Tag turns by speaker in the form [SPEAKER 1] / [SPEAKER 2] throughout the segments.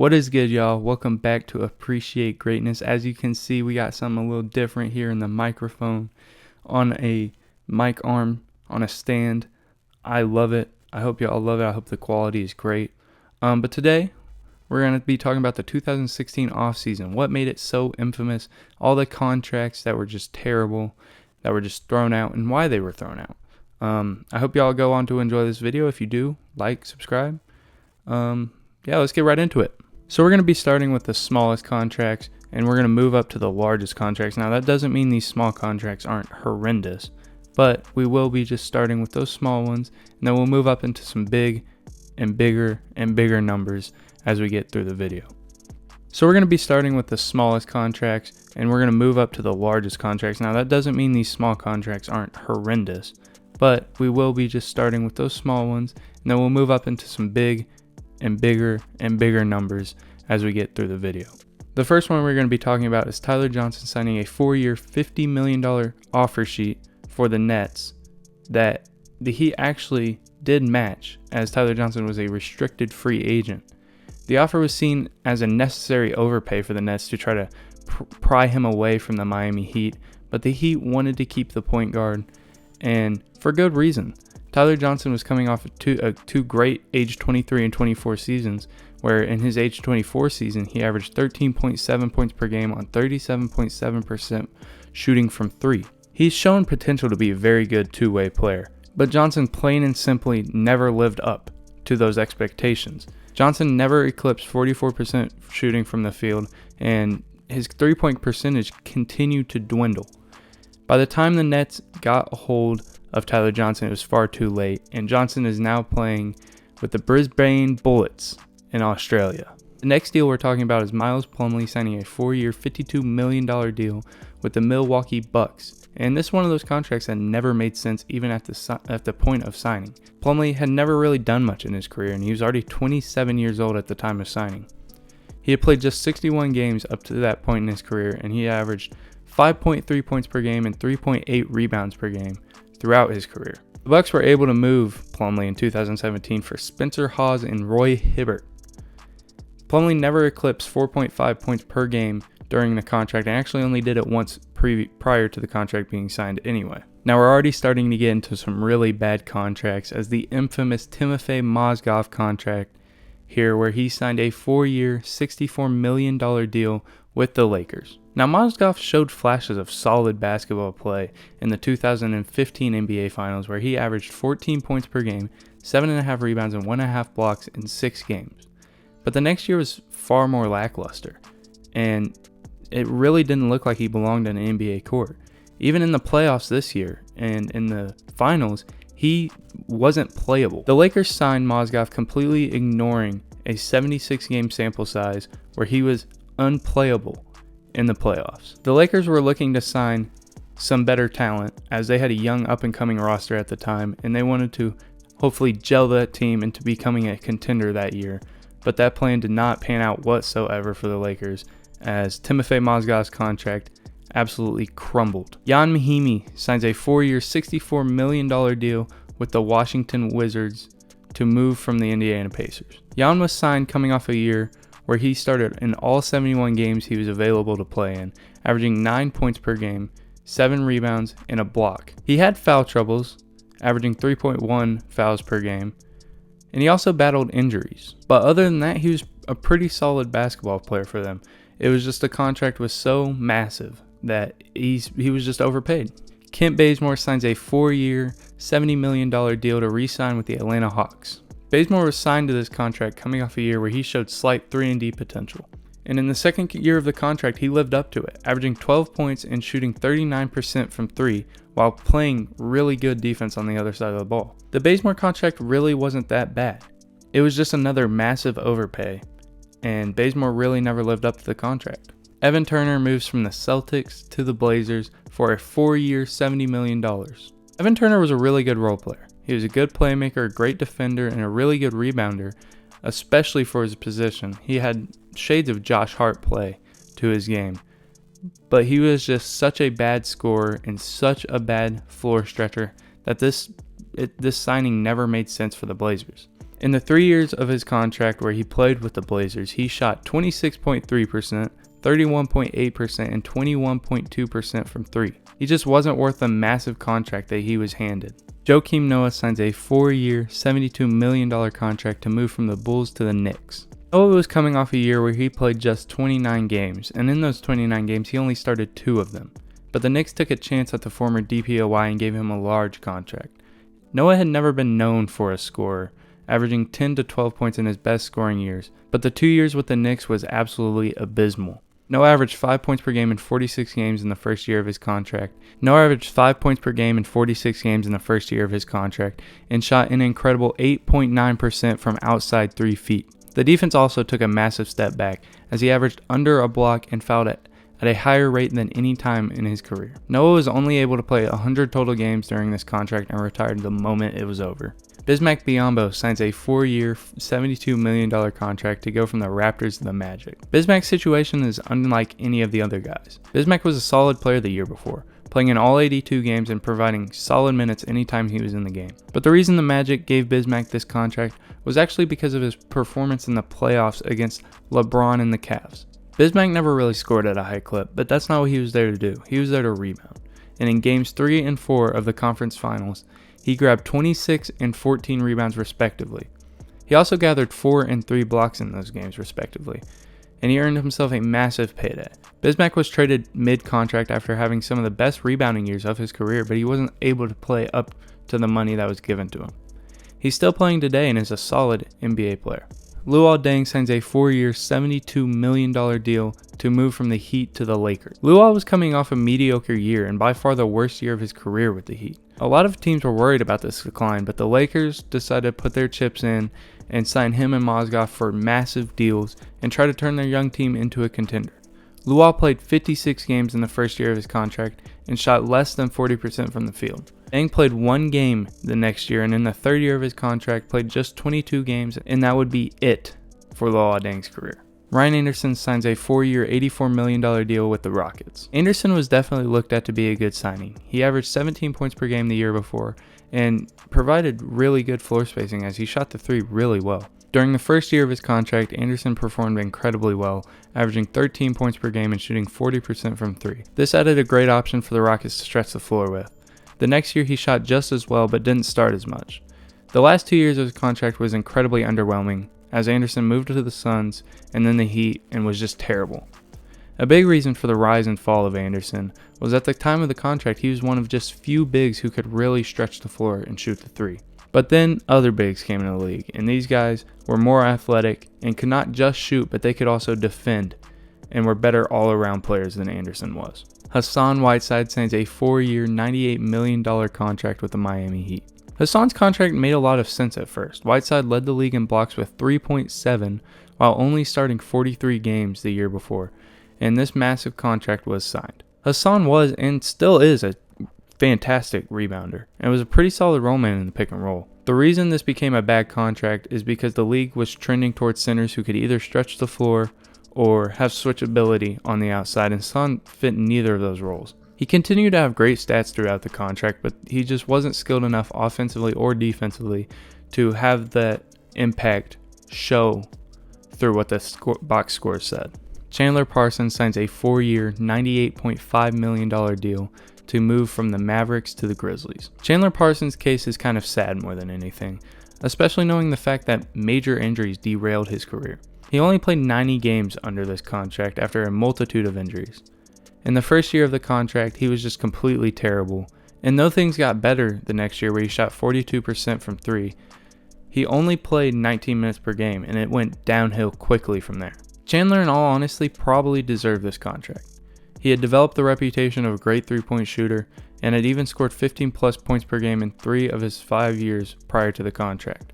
[SPEAKER 1] What is good, y'all? Welcome back to Appreciate Greatness. As you can see, we got something a little different here in the microphone on a mic arm on a stand. I love it. I hope y'all love it. I hope the quality is great. But today, we're going to be talking about the 2016 offseason. What made it so infamous? All the contracts that were just terrible, that were just thrown out, and why they were thrown out. I hope y'all go on to enjoy this video. If you do, like, subscribe. Let's get right into it. So we're going to be starting with the smallest contracts, and we're going to move up to the largest contracts. Now, that doesn't mean these small contracts aren't horrendous, but we will be just starting with those small ones, and then we'll move up into some big and bigger numbers as we get through the video. So we're going to be starting with the smallest contracts, and we're going to move up to the largest contracts. Now, that doesn't mean these small contracts aren't horrendous, but we will be just starting with those small ones, and then we'll move up into some big and bigger numbers as we get through the video. The first one we're going to be talking about is Tyler Johnson signing a 4-year, $50 million offer sheet for the Nets that the Heat actually did match, as Tyler Johnson was a restricted free agent. The offer was seen as a necessary overpay for the Nets to try to pry him away from the Miami Heat, but the Heat wanted to keep the point guard, and for good reason. Tyler Johnson was coming off of two great age 23 and 24 seasons, where in his age 24 season, he averaged 13.7 points per game on 37.7% shooting from three. He's shown potential to be a very good two-way player, but Johnson plain and simply never lived up to those expectations. Johnson never eclipsed 44% shooting from the field, and his three-point percentage continued to dwindle. By the time the Nets got a hold of Tyler Johnson, it was far too late, and Johnson is now playing with the Brisbane Bullets in Australia. The next deal we're talking about is Miles Plumlee signing a 4-year, $52 million deal with the Milwaukee Bucks, and this is one of those contracts that never made sense even at the point of signing. Plumlee had never really done much in his career, and he was already 27 years old at the time of signing. He had played just 61 games up to that point in his career, and he averaged 5.3 points per game and 3.8 rebounds per game throughout his career. The Bucks were able to move Plumlee in 2017 for Spencer Hawes and Roy Hibbert. Plumlee never eclipsed 4.5 points per game during the contract, and actually only did it once prior to the contract being signed anyway. Now we're already starting to get into some really bad contracts, as the infamous Timofey Mozgov contract here, where he signed a 4-year, $64 million deal with the Lakers. Now, Mozgov showed flashes of solid basketball play in the 2015 NBA Finals, where he averaged 14 points per game, 7.5 rebounds, and 1.5 blocks in 6 games. But the next year was far more lackluster, and it really didn't look like he belonged in an NBA court. Even in the playoffs this year and in the finals, he wasn't playable. The Lakers signed Mozgov completely ignoring a 76-game sample size where he was unplayable in the playoffs. The Lakers were looking to sign some better talent, as they had a young up-and-coming roster at the time, and they wanted to hopefully gel that team into becoming a contender that year. But that plan did not pan out whatsoever for the Lakers, as Timofey Mozgov's contract absolutely crumbled. Ian Mahinmi signs a 4-year, $64 million deal with the Washington Wizards to move from the Indiana Pacers. Ian was signed coming off a year where he started in all 71 games he was available to play in, averaging 9 points per game, 7 rebounds, and a block. He had foul troubles, averaging 3.1 fouls per game, and he also battled injuries. But other than that, he was a pretty solid basketball player for them. It was just the contract was so massive that he was just overpaid. Kent Bazemore signs a 4-year, $70 million deal to re-sign with the Atlanta Hawks. Bazemore was signed to this contract coming off a year where he showed slight 3-and-D potential. And in the second year of the contract, he lived up to it, averaging 12 points and shooting 39% from 3 while playing really good defense on the other side of the ball. The Bazemore contract really wasn't that bad. It was just another massive overpay, and Bazemore really never lived up to the contract. Evan Turner moves from the Celtics to the Blazers for a 4-year, $70 million. Evan Turner was a really good role player. He was a good playmaker, a great defender, and a really good rebounder, especially for his position. He had shades of Josh Hart play to his game, but he was just such a bad scorer and such a bad floor stretcher that this signing never made sense for the Blazers. In the 3 years of his contract where he played with the Blazers, he shot 26.3%, 31.8%, and 21.2% from 3. He just wasn't worth the massive contract that he was handed. Joakim Noah signs a 4-year, $72 million contract to move from the Bulls to the Knicks. Noah was coming off a year where he played just 29 games, and in those 29 games he only started 2 of them. But the Knicks took a chance at the former DPOY and gave him a large contract. Noah had never been known for a scorer, averaging 10 to 12 points in his best scoring years, but the 2 years with the Knicks was absolutely abysmal. Noah averaged 5 points per game in 46 games in the first year of his contract. Noah averaged 5 points per game in 46 games in the first year of his contract and shot an incredible 8.9% from outside 3 feet. The defense also took a massive step back as he averaged under a block and fouled at a higher rate than any time in his career. Noah was only able to play 100 total games during this contract and retired the moment it was over. Bismack Biyombo signs a 4-year, $72 million contract to go from the Raptors to the Magic. Bismack's situation is unlike any of the other guys. Bismack was a solid player the year before, playing in all 82 games and providing solid minutes anytime he was in the game. But the reason the Magic gave Bismack this contract was actually because of his performance in the playoffs against LeBron and the Cavs. Bismack never really scored at a high clip, but that's not what he was there to do. He was there to rebound. And in games 3 and 4 of the conference finals, he grabbed 26 and 14 rebounds respectively. He also gathered 4 and 3 blocks in those games respectively, and he earned himself a massive payday. Bismack was traded mid-contract after having some of the best rebounding years of his career, but he wasn't able to play up to the money that was given to him. He's still playing today and is a solid NBA player. Luol Deng signs a 4-year, $72 million deal to move from the Heat to the Lakers. Luol was coming off a mediocre year and by far the worst year of his career with the Heat. A lot of teams were worried about this decline, but the Lakers decided to put their chips in and sign him and Mozgov for massive deals and try to turn their young team into a contender. Luol played 56 games in the first year of his contract and shot less than 40% from the field. Deng played 1 game the next year, and in the third year of his contract played just 22 games, and that would be it for Luol Deng's career. Ryan Anderson signs a 4-year, $84 million deal with the Rockets. Anderson was definitely looked at to be a good signing. He averaged 17 points per game the year before and provided really good floor spacing as he shot the 3 really well. During the first year of his contract, Anderson performed incredibly well, averaging 13 points per game and shooting 40% from 3. This added a great option for the Rockets to stretch the floor with. The next year he shot just as well but didn't start as much. The last 2 years of his contract was incredibly underwhelming as Anderson moved to the Suns and then the Heat and was just terrible. A big reason for the rise and fall of Anderson was at the time of the contract he was one of just few bigs who could really stretch the floor and shoot the 3. But then other bigs came into the league, and these guys were more athletic and could not just shoot, but they could also defend and were better all-around players than Anderson was. Hassan Whiteside signs a 4-year, $98 million contract with the Miami Heat. Hassan's contract made a lot of sense at first. Whiteside led the league in blocks with 3.7 while only starting 43 games the year before, and this massive contract was signed. Hassan was and still is a fantastic rebounder and was a pretty solid role man in the pick and roll. The reason this became a bad contract is because the league was trending towards centers who could either stretch the floor or have switchability on the outside, and Hassan fit neither of those roles. He continued to have great stats throughout the contract, but he just wasn't skilled enough offensively or defensively to have that impact show through what the box score said. Chandler Parsons signs a 4-year, $98.5 million deal to move from the Mavericks to the Grizzlies. Chandler Parsons' case is kind of sad more than anything, especially knowing the fact that major injuries derailed his career. He only played 90 games under this contract after a multitude of injuries. In the first year of the contract, he was just completely terrible, and though things got better the next year where he shot 42% from 3, he only played 19 minutes per game, and it went downhill quickly from there. Chandler, in all honesty, probably deserved this contract. He had developed the reputation of a great 3-point shooter, and had even scored 15 plus points per game in 3 of his 5 years prior to the contract.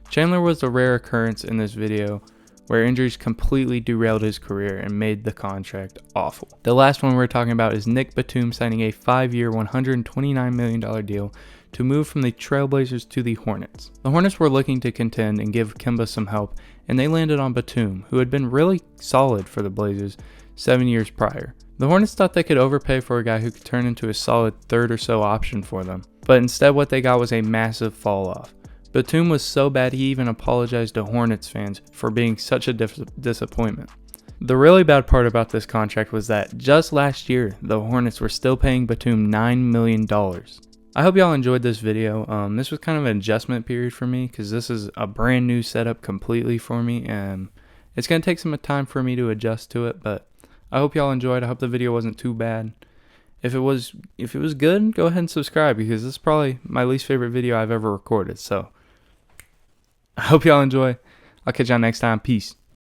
[SPEAKER 1] Chandler was a rare occurrence in this video where injuries completely derailed his career and made the contract awful. The last one we're talking about is Nick Batum signing a 5-year, $129 million deal to move from the Trailblazers to the Hornets. The Hornets were looking to contend and give Kemba some help, and they landed on Batum, who had been really solid for the Blazers 7 years prior. The Hornets thought they could overpay for a guy who could turn into a solid third or so option for them, but instead what they got was a massive fall off. Batum was so bad he even apologized to Hornets fans for being such a disappointment. The really bad part about this contract was that just last year, the Hornets were still paying Batum $9 million. I hope y'all enjoyed this video. This was kind of an adjustment period for me because this is a brand new setup completely for me, and it's going to take some time for me to adjust to it, but I hope y'all enjoyed. I hope the video wasn't too bad. If it was good, go ahead and subscribe because this is probably my least favorite video I've ever recorded. So I hope y'all enjoy. I'll catch y'all next time. Peace.